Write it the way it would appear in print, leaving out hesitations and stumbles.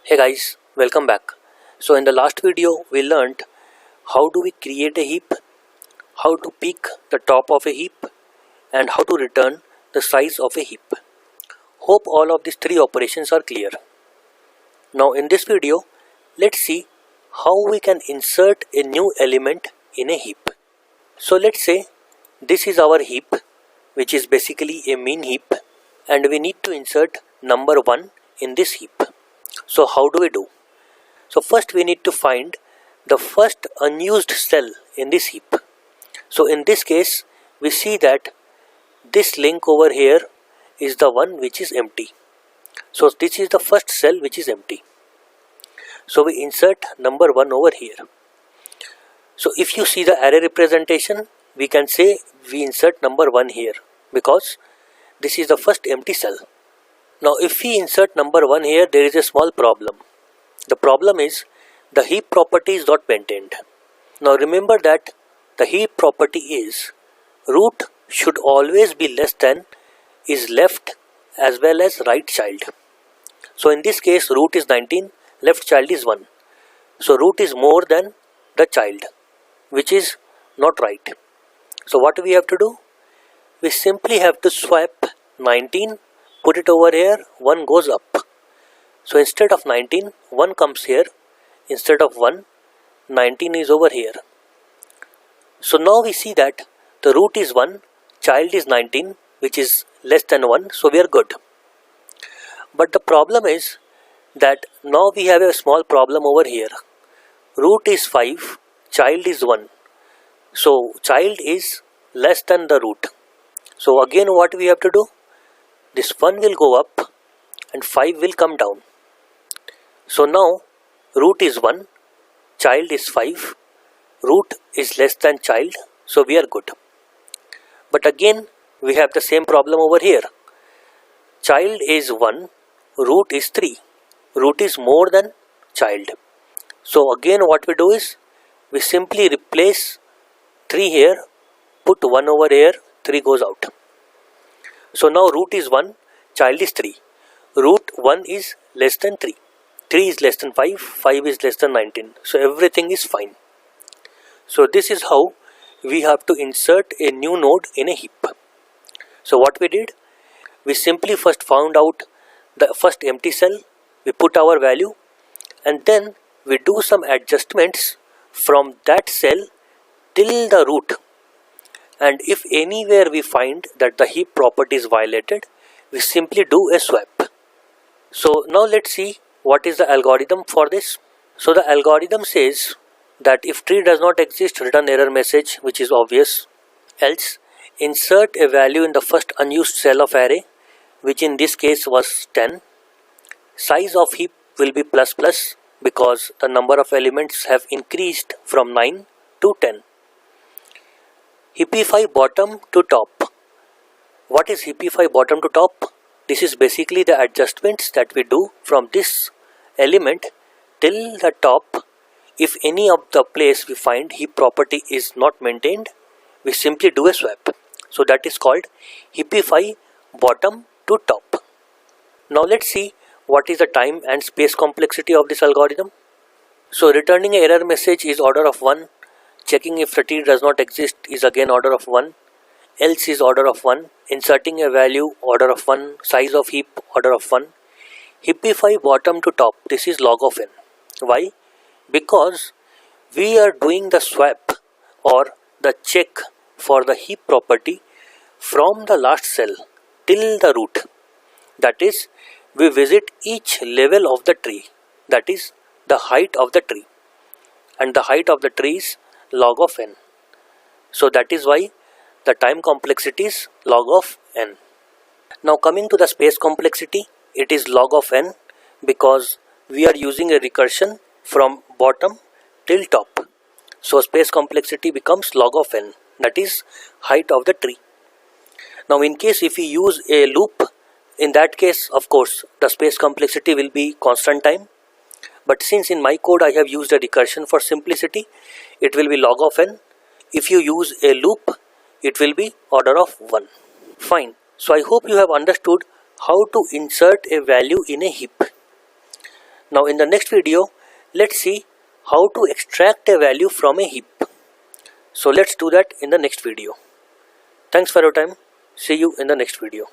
Hey guys, welcome back. So in the last video we learned how do we create a heap, how to pick the top of a heap and how to return the size of a heap. Hope all of these three operations are clear. Now in this video let's see how we can insert a new element in a heap. So let's say this is our heap, which is basically a mean heap, and we need to insert number 1 in this heap. So how do we do? So first we need to find the first unused cell in this heap. So in this case we see that this link over here is the one which is empty. So this is the first cell which is empty. So we insert number 1 over here. So if you see the array representation, we can say we insert number 1 here because this is the first empty cell. Now if we insert number 1 here, there is a small problem. The problem is the heap property is not maintained. Now remember that the heap property is root should always be less than is left as well as right child. So in this case root is 19, left child is 1. So root is more than the child, which is not right. So what we have to do? We simply have to swap 19, put it over here, 1 goes up. So instead of 19, 1 comes here. Instead of 1, 19 is over here. So now we see that the root is 1, child is 19, which is less than 1, so we are good. But the problem is that now we have a small problem over here. Root is 5, child is 1. So child is less than the root. So again what we have to do? This 1 will go up and 5 will come down. So now root is 1, child is 5, root is less than child, so we are good. But again we have the same problem over here. Child is 1, root is 3, root is more than child. So again what we do is we simply replace 3 here, put 1 over here, 3 goes out. So now root is 1, child is 3, root 1 is less than 3. 3 is less than 5, 5 is less than 19. So everything is fine. So this is how we have to insert a new node in a heap. So what we did? We simply first found out the first empty cell, we put our value, and then we do some adjustments from that cell till the root. And if anywhere we find that the heap property is violated, we simply do a swap. So now let's see what is the algorithm for this. So the algorithm says that if tree does not exist, return error message, which is obvious. Else insert a value in the first unused cell of array, which in this case was 10. Size of heap will be plus plus because the number of elements have increased from 9 to 10. Heapify bottom to top. What is heapify bottom to top? This is basically the adjustments that we do from this element till the top. If any of the place we find heap property is not maintained, we simply do a swap. So that is called heapify bottom to top. Now let's see what is the time and space complexity of this algorithm. So returning an error message is order of 1. Checking if the tree does not exist is again order of 1. Else is order of 1. Inserting a value order of 1. Size of heap order of 1. Heapify bottom to top, this is log of n. Why? Because we are doing the swap or the check for the heap property from the last cell till the root. That is, we visit each level of the tree, that is the height of the tree, and the height of the tree is log of n. So that is why the time complexity is log of n. Now coming to the space complexity, it is log of n because we are using a recursion from bottom till top. So space complexity becomes log of n, that is height of the tree. Now in case if we use a loop, in that case of course the space complexity will be constant time. But since in my code I have used a recursion for simplicity, it will be log of n. If you use a loop, it will be order of 1. Fine. So I hope you have understood how to insert a value in a heap. Now in the next video, let's see how to extract a value from a heap. So let's do that in the next video. Thanks for your time. See you in the next video.